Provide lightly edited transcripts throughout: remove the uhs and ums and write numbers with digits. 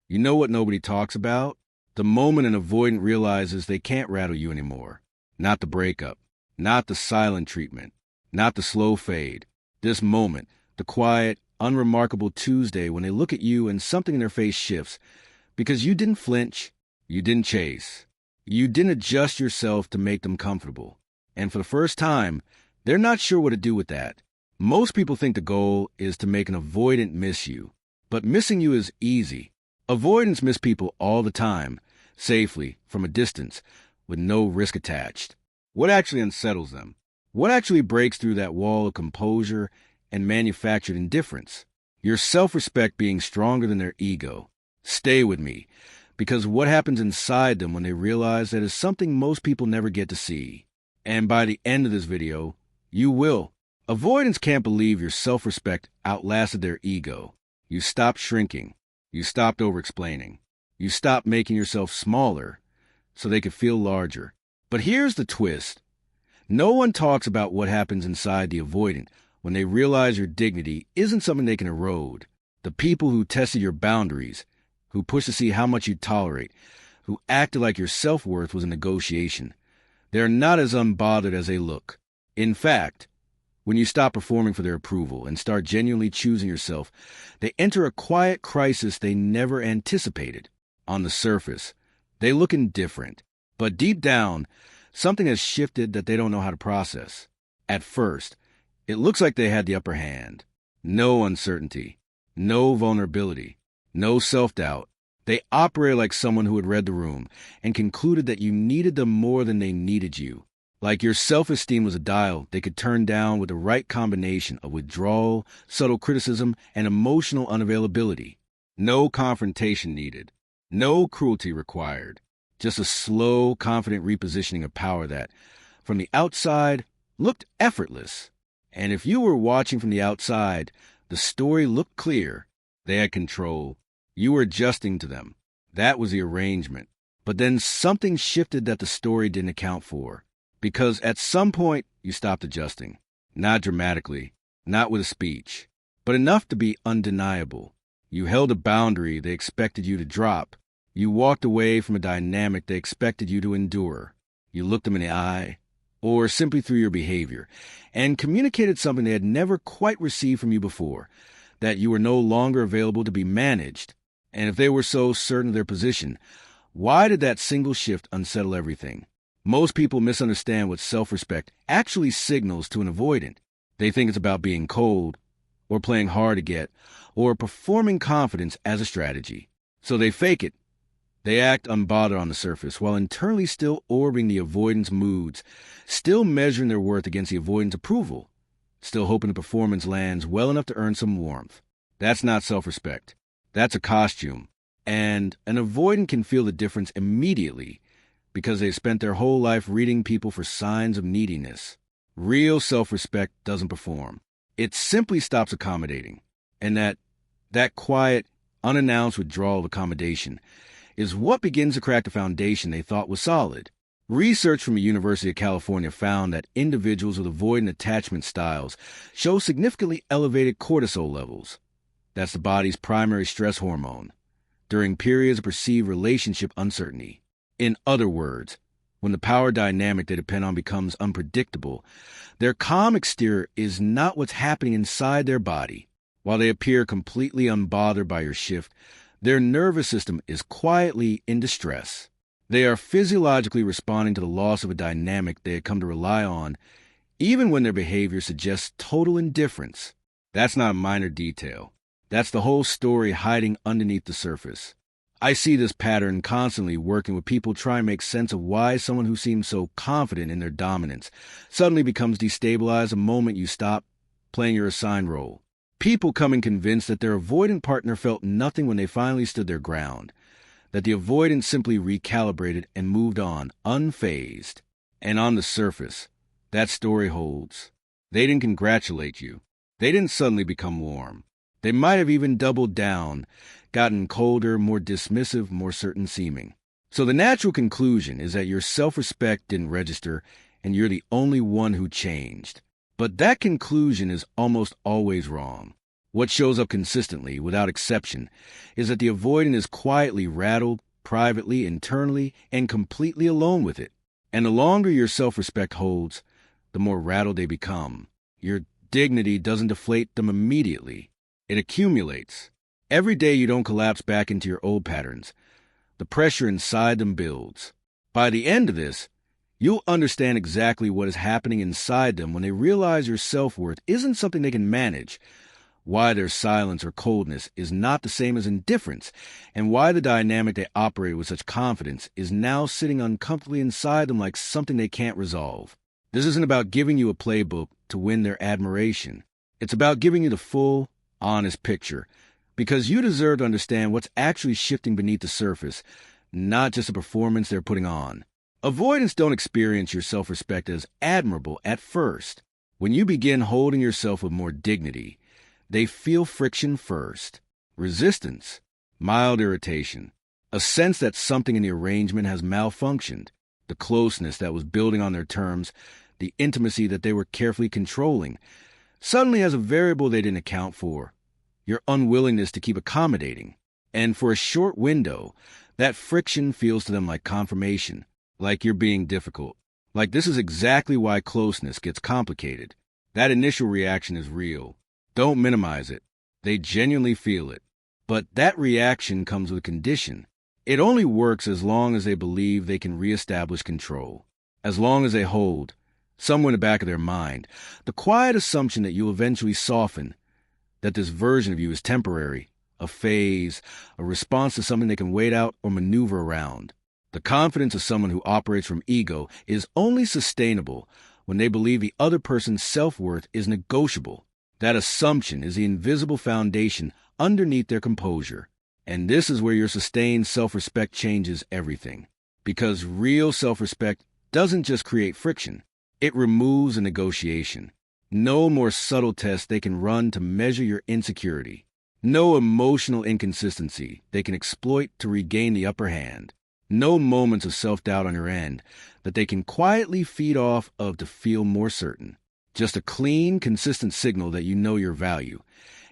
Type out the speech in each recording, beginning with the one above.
You know what nobody talks about? The moment an avoidant realizes they can't rattle you anymore. Not the breakup, not the silent treatment, not the slow fade. This moment, the quiet, unremarkable Tuesday when they look at you and something in their face shifts because you didn't flinch, you didn't chase, you didn't adjust yourself to make them comfortable. And for the first time, they're not sure what to do with that. Most people think the goal is to make an avoidant miss you, but missing you is easy. Avoidants miss people all the time, safely, from a distance, with no risk attached. What actually unsettles them? What actually breaks through that wall of composure and manufactured indifference? Your self-respect being stronger than their ego. Stay with me, because what happens inside them when they realize that is something most people never get to see. And by the end of this video, you will. Avoidants can't believe your self-respect outlasted their ego. You stopped shrinking. You stopped over-explaining. You stopped making yourself smaller so they could feel larger. But here's the twist. No one talks about what happens inside the avoidant when they realize your dignity isn't something they can erode. The people who tested your boundaries, who pushed to see how much you'd tolerate, who acted like your self-worth was a negotiation, they're not as unbothered as they look. In fact, when you stop performing for their approval and start genuinely choosing yourself, they enter a quiet crisis they never anticipated. On the surface, they look indifferent, but deep down, something has shifted that they don't know how to process. At first, it looks like they had the upper hand. No uncertainty, no vulnerability, no self-doubt. They operate like someone who had read the room and concluded that you needed them more than they needed you. Like your self-esteem was a dial they could turn down with the right combination of withdrawal, subtle criticism, and emotional unavailability. No confrontation needed. No cruelty required. Just a slow, confident repositioning of power that, from the outside, looked effortless. And if you were watching from the outside, the story looked clear. They had control. You were adjusting to them. That was the arrangement. But then something shifted that the story didn't account for. Because at some point, you stopped adjusting. Not dramatically, not with a speech, but enough to be undeniable. You held a boundary they expected you to drop. You walked away from a dynamic they expected you to endure. You looked them in the eye, or simply through your behavior, and communicated something they had never quite received from you before, that you were no longer available to be managed. And if they were so certain of their position, why did that single shift unsettle everything? Most people misunderstand what self-respect actually signals to an avoidant. They think it's about being cold, or playing hard to get, or performing confidence as a strategy. So they fake it. They act unbothered on the surface, while internally still orbiting the avoidant's moods, still measuring their worth against the avoidant's approval, still hoping the performance lands well enough to earn some warmth. That's not self-respect. That's a costume. And an avoidant can feel the difference immediately because they've spent their whole life reading people for signs of neediness. Real self-respect doesn't perform. It simply stops accommodating. And that quiet, unannounced withdrawal of accommodation is what begins to crack the foundation they thought was solid. Research from the University of California found that individuals with avoidant attachment styles show significantly elevated cortisol levels. That's the body's primary stress hormone, during periods of perceived relationship uncertainty. In other words, when the power dynamic they depend on becomes unpredictable, their calm exterior is not what's happening inside their body. While they appear completely unbothered by your shift, their nervous system is quietly in distress. They are physiologically responding to the loss of a dynamic they had come to rely on, even when their behavior suggests total indifference. That's not a minor detail. That's the whole story hiding underneath the surface. I see this pattern constantly working with people trying to make sense of why someone who seems so confident in their dominance suddenly becomes destabilized the moment you stop playing your assigned role. People coming convinced that their avoidant partner felt nothing when they finally stood their ground, that the avoidant simply recalibrated and moved on, unfazed. And on the surface, that story holds. They didn't congratulate you. They didn't suddenly become warm. They might have even doubled down, gotten colder, more dismissive, more certain-seeming. So the natural conclusion is that your self-respect didn't register and you're the only one who changed. But that conclusion is almost always wrong. What shows up consistently, without exception, is that the avoidant is quietly rattled, privately, internally, and completely alone with it. And the longer your self-respect holds, the more rattled they become. Your dignity doesn't deflate them immediately. It accumulates. Every day you don't collapse back into your old patterns, the pressure inside them builds. By the end of this, you'll understand exactly what is happening inside them when they realize your self-worth isn't something they can manage, why their silence or coldness is not the same as indifference, and why the dynamic they operate with such confidence is now sitting uncomfortably inside them like something they can't resolve. This isn't about giving you a playbook to win their admiration. It's about giving you the full, honest picture, because you deserve to understand what's actually shifting beneath the surface, not just a performance they're putting on. Avoidants don't experience your self-respect as admirable at first. When you begin holding yourself with more dignity, they feel friction first, resistance, mild irritation, a sense that something in the arrangement has malfunctioned, the closeness that was building on their terms, the intimacy that they were carefully controlling, suddenly has a variable they didn't account for, your unwillingness to keep accommodating. And for a short window, that friction feels to them like confirmation, like you're being difficult, like this is exactly why closeness gets complicated. That initial reaction is real. Don't minimize it. They genuinely feel it. But that reaction comes with a condition. It only works as long as they believe they can reestablish control. As long as they hold, somewhere in the back of their mind, the quiet assumption that you'll eventually soften, that this version of you is temporary, a phase, a response to something they can wait out or maneuver around. The confidence of someone who operates from ego is only sustainable when they believe the other person's self-worth is negotiable. That assumption is the invisible foundation underneath their composure. And this is where your sustained self-respect changes everything. Because real self-respect doesn't just create friction, it removes a negotiation. No more subtle tests they can run to measure your insecurity. No emotional inconsistency they can exploit to regain the upper hand. No moments of self-doubt on your end that they can quietly feed off of to feel more certain. Just a clean, consistent signal that you know your value,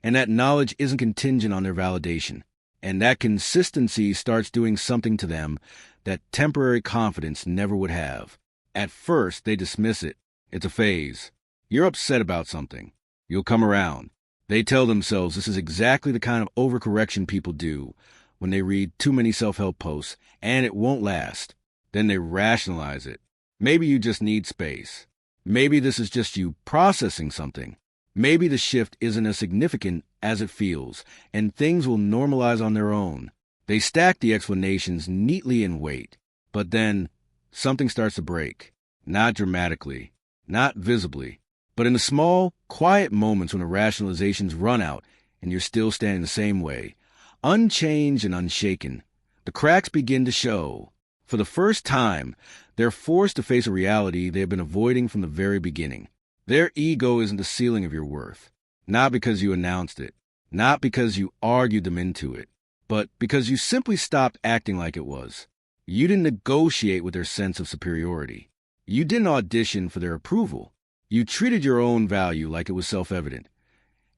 and that knowledge isn't contingent on their validation. And that consistency starts doing something to them that temporary confidence never would have. At first, they dismiss it. It's a phase. You're upset about something. You'll come around. They tell themselves this is exactly the kind of overcorrection people do when they read too many self-help posts, and it won't last. Then they rationalize it. Maybe you just need space. Maybe this is just you processing something. Maybe the shift isn't as significant as it feels, and things will normalize on their own. They stack the explanations neatly in weight, but then something starts to break. Not dramatically, not visibly, but in the small, quiet moments when the rationalizations run out and you're still standing the same way, unchanged and unshaken. The cracks begin to show. For the first time, they're forced to face a reality they have been avoiding from the very beginning. Their ego isn't the ceiling of your worth, not because you announced it, not because you argued them into it, but because you simply stopped acting like it was. You didn't negotiate with their sense of superiority. You didn't audition for their approval. You treated your own value like it was self-evident.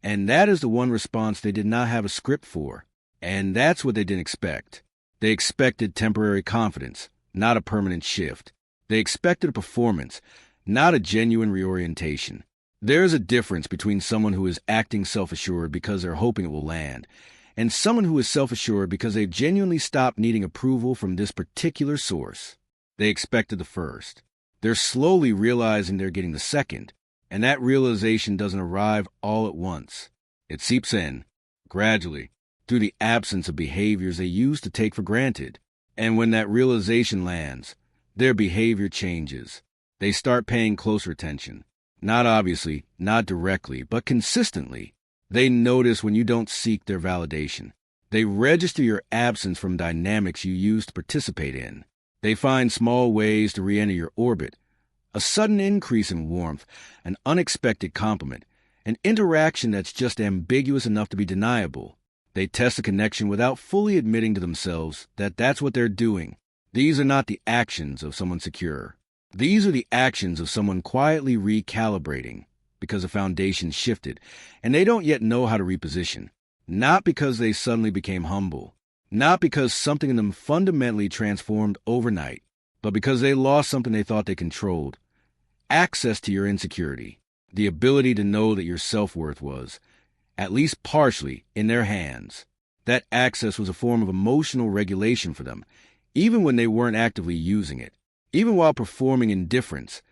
And that is the one response they did not have a script for. And that's what they didn't expect. They expected temporary confidence, not a permanent shift. They expected a performance, not a genuine reorientation. There's a difference between someone who is acting self-assured because they're hoping it will land, and someone who is self-assured because they've genuinely stopped needing approval from this particular source. They expected the first. They're slowly realizing they're getting the second, and that realization doesn't arrive all at once. It seeps in, gradually, through the absence of behaviors they used to take for granted. And when that realization lands, their behavior changes. They start paying closer attention. Not obviously, not directly, but consistently. They notice when you don't seek their validation. They register your absence from dynamics you used to participate in. They find small ways to re-enter your orbit. A sudden increase in warmth, an unexpected compliment, an interaction that's just ambiguous enough to be deniable. They test a connection without fully admitting to themselves that that's what they're doing. These are not the actions of someone secure. These are the actions of someone quietly recalibrating, because the foundation shifted, and they don't yet know how to reposition. Not because they suddenly became humble, not because something in them fundamentally transformed overnight, but because they lost something they thought they controlled. Access to your insecurity, the ability to know that your self-worth was, at least partially, in their hands. That access was a form of emotional regulation for them, even when they weren't actively using it. Even while performing indifference,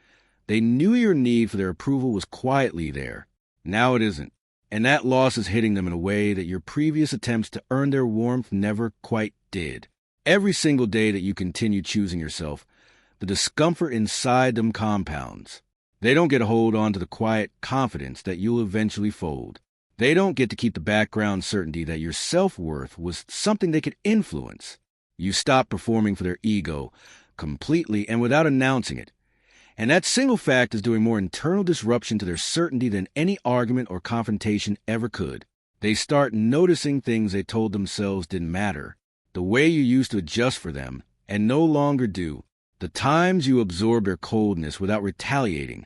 they knew your need for their approval was quietly there. Now it isn't, and that loss is hitting them in a way that your previous attempts to earn their warmth never quite did. Every single day that you continue choosing yourself, the discomfort inside them compounds. They don't get a hold on to the quiet confidence that you'll eventually fold. They don't get to keep the background certainty that your self-worth was something they could influence. You stop performing for their ego completely and without announcing it. And that single fact is doing more internal disruption to their certainty than any argument or confrontation ever could. They start noticing things they told themselves didn't matter. The way you used to adjust for them and no longer do. The times you absorbed their coldness without retaliating,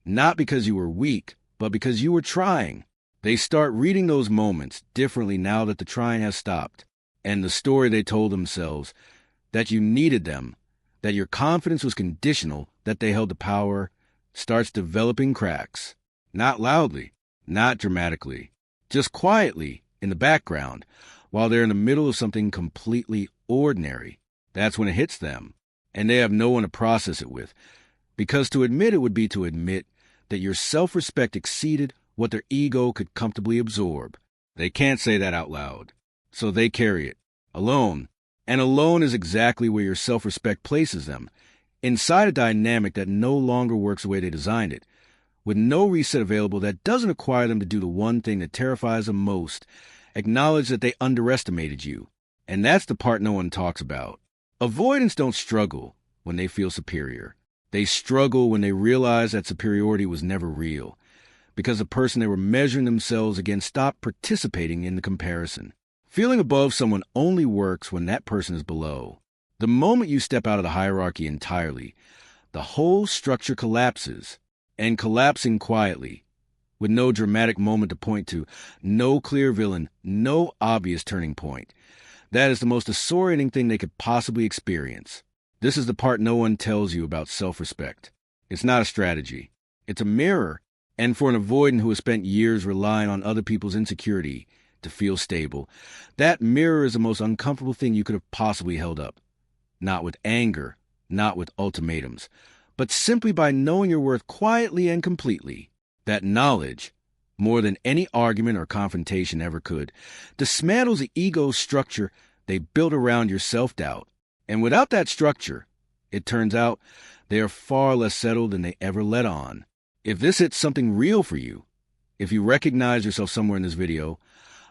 not because you were weak, but because you were trying. They start reading those moments differently now that the trying has stopped. And the story they told themselves, that you needed them, that your confidence was conditional, that they held the power, starts developing cracks. Not loudly, not dramatically, just quietly in the background, while they're in the middle of something completely ordinary. That's when it hits them. And they have no one to process it with, because to admit it would be to admit that your self-respect exceeded what their ego could comfortably absorb. They can't say that out loud, so they carry it, alone. And alone is exactly where your self-respect places them, inside a dynamic that no longer works the way they designed it, with no reset available that doesn't require them to do the one thing that terrifies them most, acknowledge that they underestimated you. And that's the part no one talks about. Avoidants don't struggle when they feel superior. They struggle when they realize that superiority was never real, because the person they were measuring themselves against stopped participating in the comparison. Feeling above someone only works when that person is below. The moment you step out of the hierarchy entirely, the whole structure collapses, and collapsing quietly, with no dramatic moment to point to, no clear villain, no obvious turning point. That is the most disorienting thing they could possibly experience. This is the part no one tells you about self-respect. It's not a strategy. It's a mirror. And for an avoidant who has spent years relying on other people's insecurity to feel stable, that mirror is the most uncomfortable thing you could have possibly held up. Not with anger, not with ultimatums, but simply by knowing your worth quietly and completely. That knowledge, more than any argument or confrontation ever could, dismantles the ego structure they built around your self-doubt. And without that structure, it turns out, they are far less settled than they ever let on. If this hits something real for you, if you recognize yourself somewhere in this video,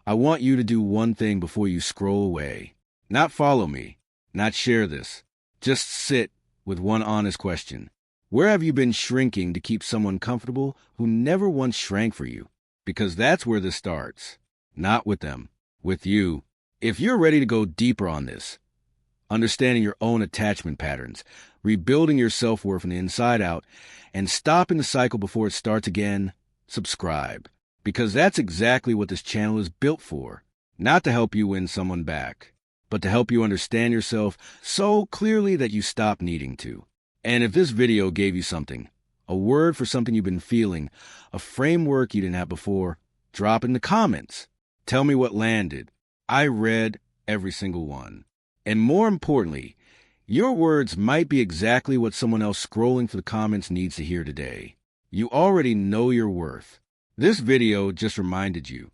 I want you to do one thing before you scroll away. Not follow me, not share this. Just sit with one honest question. Where have you been shrinking to keep someone comfortable who never once shrank for you? Because that's where this starts. Not with them, with you. If you're ready to go deeper on this, understanding your own attachment patterns, rebuilding your self-worth from the inside out, and stopping the cycle before it starts again, subscribe. Because that's exactly what this channel is built for. Not to help you win someone back, but to help you understand yourself so clearly that you stop needing to. And if this video gave you something, a word for something you've been feeling, a framework you didn't have before, drop in the comments. Tell me what landed. I read every single one. And more importantly, your words might be exactly what someone else scrolling for the comments needs to hear today. You already know your worth. This video just reminded you